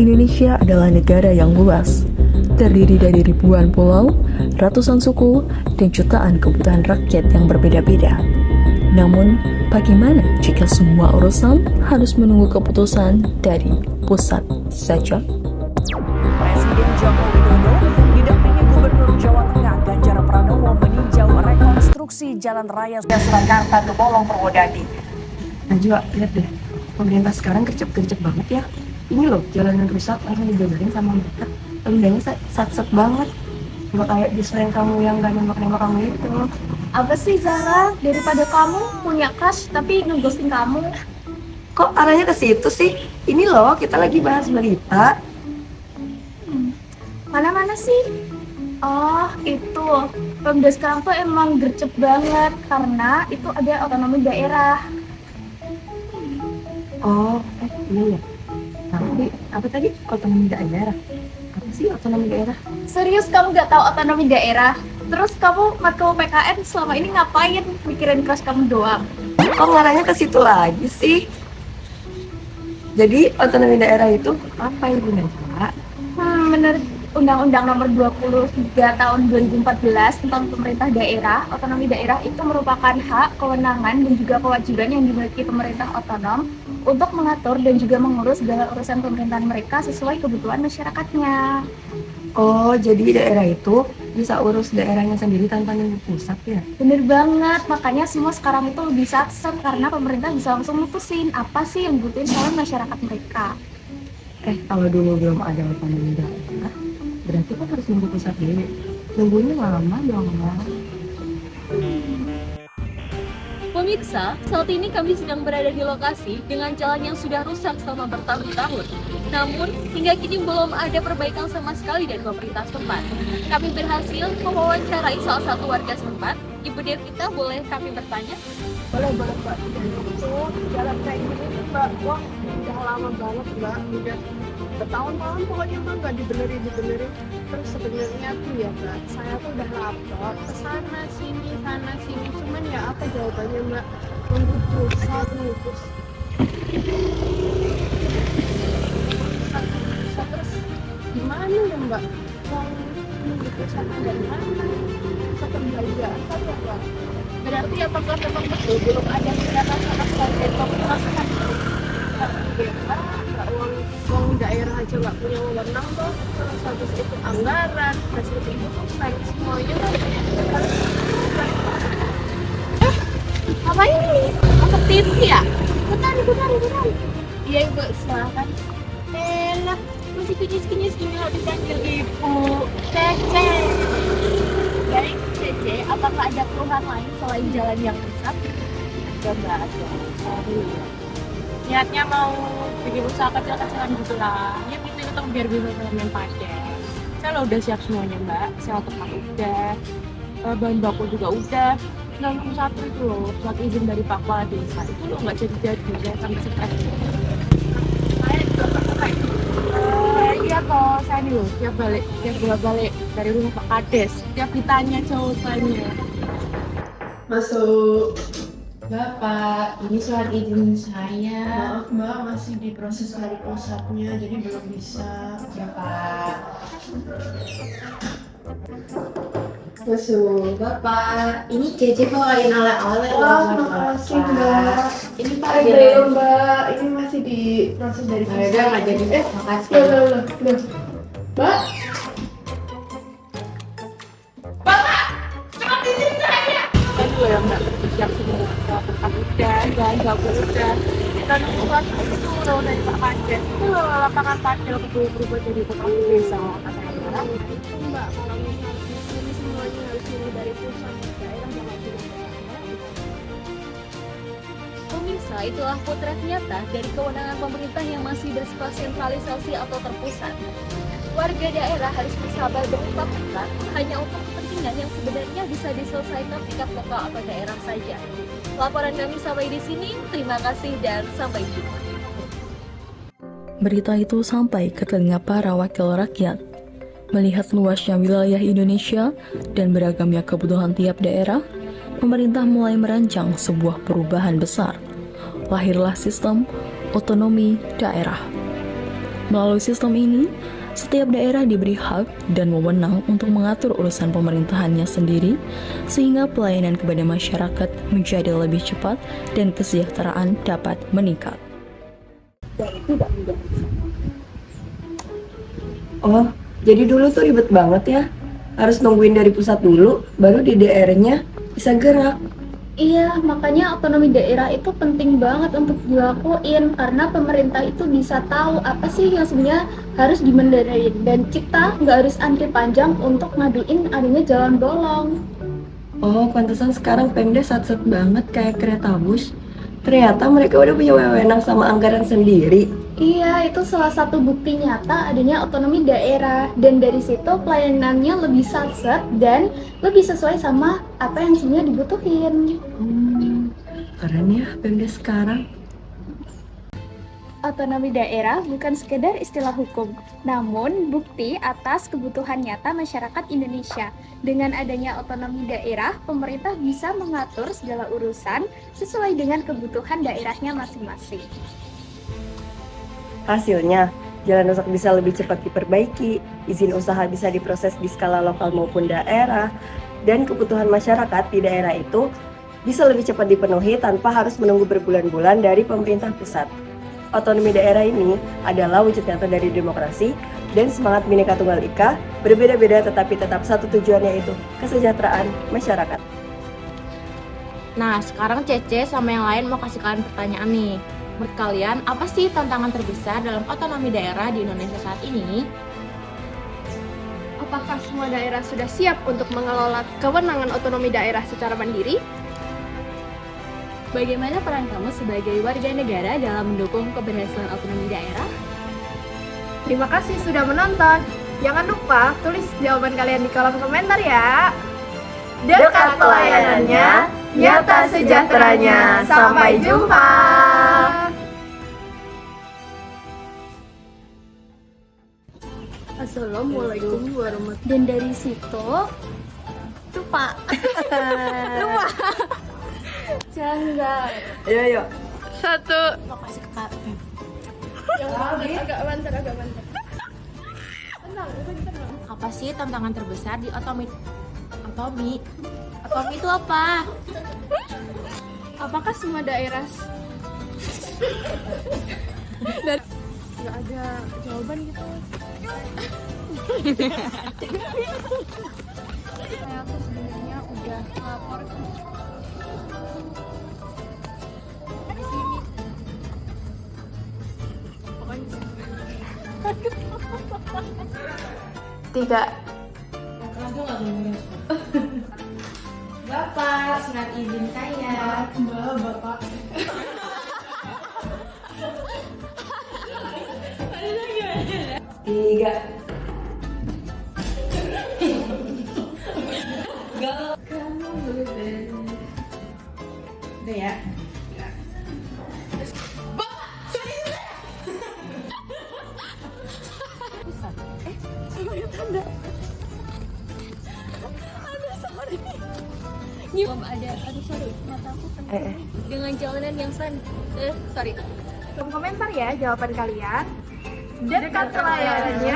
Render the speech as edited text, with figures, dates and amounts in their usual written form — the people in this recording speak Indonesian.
Indonesia adalah negara yang luas, terdiri dari ribuan pulau, ratusan suku, dan jutaan kebutuhan rakyat yang berbeda-beda. Namun, bagaimana jika semua urusan harus menunggu keputusan dari pusat saja? Presiden Joko Widodo didampingi Gubernur Jawa Tengah Ganjar Pranowo meninjau rekonstruksi Jalan Raya Surakarta ke Bolong Purwodadi. Najwa, lihat deh, pemerintah sekarang gercep-gercep banget ya. Ini loh, jalanan rusak langsung dibenerin sama mereka. Tendanya sat-sat banget. Nggak kayak desain kamu yang gak nembak-nembak kamu itu. Apa sih Zara, daripada kamu punya crush tapi ngeghosting kamu? Kok arahnya ke situ sih? Ini loh, kita lagi bahas berita. Mana-mana sih? Oh, itu. Pemda sekarang tuh emang gercep banget karena itu ada otonomi daerah. Oh, iya ya. Tapi, apa tadi? Otonomi daerah. Apa sih otonomi daerah? Serius kamu gak tahu otonomi daerah? Terus kamu matkul PKN selama ini ngapain? Mikirin crush kamu doang? Kok ngarahnya ke situ lagi sih? Jadi otonomi daerah itu apa Ibu Najwa? Menurut Undang-Undang Nomor 23 Tahun 2014 tentang pemerintah daerah, otonomi daerah itu merupakan hak, kewenangan, dan juga kewajiban yang dimiliki pemerintah otonom untuk mengatur dan juga mengurus segala urusan pemerintahan mereka sesuai kebutuhan masyarakatnya. Oh, jadi daerah itu bisa urus daerahnya sendiri tanpa nunggu pusat ya? Bener banget, makanya semua sekarang itu lebih satset karena pemerintah bisa langsung mutusin apa sih yang dibutuhin oleh masyarakat mereka. Kalau dulu belum ada otonomi daerah, berarti kan harus nunggu pusat dulu. Nunggunya lama dong, Mbak. Pemirsa, saat ini kami sedang berada di lokasi dengan jalan yang sudah rusak selama bertahun-tahun. Namun, hingga kini belum ada perbaikan sama sekali dari pemerintah setempat. Kami berhasil mewawancarai salah satu warga setempat. Ibu Devita, boleh kami bertanya? Boleh Mbak. Itu jalan kayak gini nih Mbak, wah udah lama banget Mbak, udah bertahun-tahun pokoknya Mbak nggak dibenerin. Terus sebenarnya tuh ya Mbak, saya tuh udah lapor ke sana sini, cuman ya apa jawabannya Mbak, nunggu pusat terus terus gimana ya Mbak, uang nunggu pusat dari mana, pusat pembelanjaan kan ya Mbak. Berarti apakah memang betul belum ada tindakan sama sekali dari pemerintah? Uang daerah aja nggak punya wewenang tuh, terus habis itu anggaran, terus itu pusat, semuanya kan Apa ini? Masuk TV ya? bukan. Iya Ibu, silakan. Enak, masih kinyis gini loh dipanggil ibu. Cece. Dari Cece, apakah ada keluhan lain selain jalan yang rusak? Ada Mbak, ada. Niatnya mau bikin usaha kecil-kecilan gitu lah. Ya gitu biar bisa main paden. Saya lo udah siap semuanya Mbak. Saya tempat udah, bahan baku juga udah. Tinggal satu itu loh, surat izin dari Pak Kepala Desa. Itu lo nggak jadi, saya sampai stres. Iya kok, saya nih loh, tiap bolak-balik dari rumah Pak Kades. Tiap ditanya jawabannya. Masuk. Bapak, ini surat izin saya. Maaf Mbak, masih diproses dari pusatnya, jadi belum bisa. Bapak. Masuk. Bapak, ini Cece bawain oleh-oleh loh. Makasih Mbak. Ini Pak Belum Mbak, ini masih diproses dari pusat. Udah nggak jadi. Makasih. Loh. Mbak, Kan lo yang nggak siap semua. Tempat udah, bahan baku udah. Dan surat itu loh dari Pak Kades. Itu loh lapangan padel berubah jadi kepala desa. Katanya. Mbak, kalau misalnya di sini semuanya harus nunggu dari pusat, daerah yang wajib. Pemirsa, itulah potret nyata dari kewenangan pemerintah yang masih bersifat sentralisasi atau terpusat. Warga daerah harus bersabar berempat-empat hanya untuk kepentingan yang sebenarnya bisa diselesaikan tingkat lokal atau daerah saja. Laporan kami sampai di sini, terima kasih dan sampai jumpa. Berita itu sampai ke telinga para wakil rakyat. Melihat luasnya wilayah Indonesia dan beragamnya kebutuhan tiap daerah, pemerintah mulai merancang sebuah perubahan besar. Lahirlah sistem otonomi daerah. Melalui sistem ini, setiap daerah diberi hak dan wewenang untuk mengatur urusan pemerintahannya sendiri, sehingga pelayanan kepada masyarakat menjadi lebih cepat dan kesejahteraan dapat meningkat. Oh, jadi dulu tuh ribet banget ya. Harus nungguin dari pusat dulu, baru di daerahnya bisa gerak. Iya, makanya otonomi daerah itu penting banget untuk dilakuin karena pemerintah itu bisa tahu apa sih yang sebenarnya harus dibenerin dan kita nggak harus antri panjang untuk ngaduin adanya jalan bolong. Oh, pantesan sekarang Pemda sat-sat banget kayak kereta bus. Ternyata mereka udah punya wewenang sama anggaran sendiri. Iya, itu salah satu bukti nyata adanya otonomi daerah dan dari situ pelayanannya lebih satset dan lebih sesuai sama apa yang sebenarnya dibutuhin. Keren ya Pemda sekarang. Otonomi daerah bukan sekedar istilah hukum, namun bukti atas kebutuhan nyata masyarakat Indonesia. Dengan adanya otonomi daerah, pemerintah bisa mengatur segala urusan sesuai dengan kebutuhan daerahnya masing-masing. Hasilnya, jalan rusak bisa lebih cepat diperbaiki, izin usaha bisa diproses di skala lokal maupun daerah, dan kebutuhan masyarakat di daerah itu bisa lebih cepat dipenuhi tanpa harus menunggu berbulan-bulan dari pemerintah pusat. Otonomi daerah ini adalah wujud nyata dari demokrasi dan semangat Bhinneka Tunggal Ika, berbeda-beda tetapi tetap satu tujuan, yaitu kesejahteraan masyarakat. Nah, sekarang Cece sama yang lain mau kasih kalian pertanyaan nih. Menurut kalian, apa sih tantangan terbesar dalam otonomi daerah di Indonesia saat ini? Apakah semua daerah sudah siap untuk mengelola kewenangan otonomi daerah secara mandiri? Bagaimana peran kamu sebagai warga negara dalam mendukung keberhasilan otonomi daerah? Terima kasih sudah menonton. Jangan lupa tulis jawaban kalian di kolom komentar ya. Dekat pelayanannya, nyata sejahteranya. Sampai jumpa. Assalamualaikum warahmatullahi. Dan dari situ, lupa. Jangan. Ayo. Satu. Mau kasih ke Kak. Agak banter. Apa sih tantangan terbesar di otonomi? Otonomi itu apa? Apakah semua daerah dan nggak ada jawaban gitu? Saya tuh sebenarnya udah lapor di sini. Pokoknya Tiga. Bapak, surat izin saya. Bapak. Tiga. Udah ya. Belum ada, aduh sorry, mataku kena dengan jalanan yang sorry. Kolom komentar ya jawaban kalian. Dekat pelayanannya.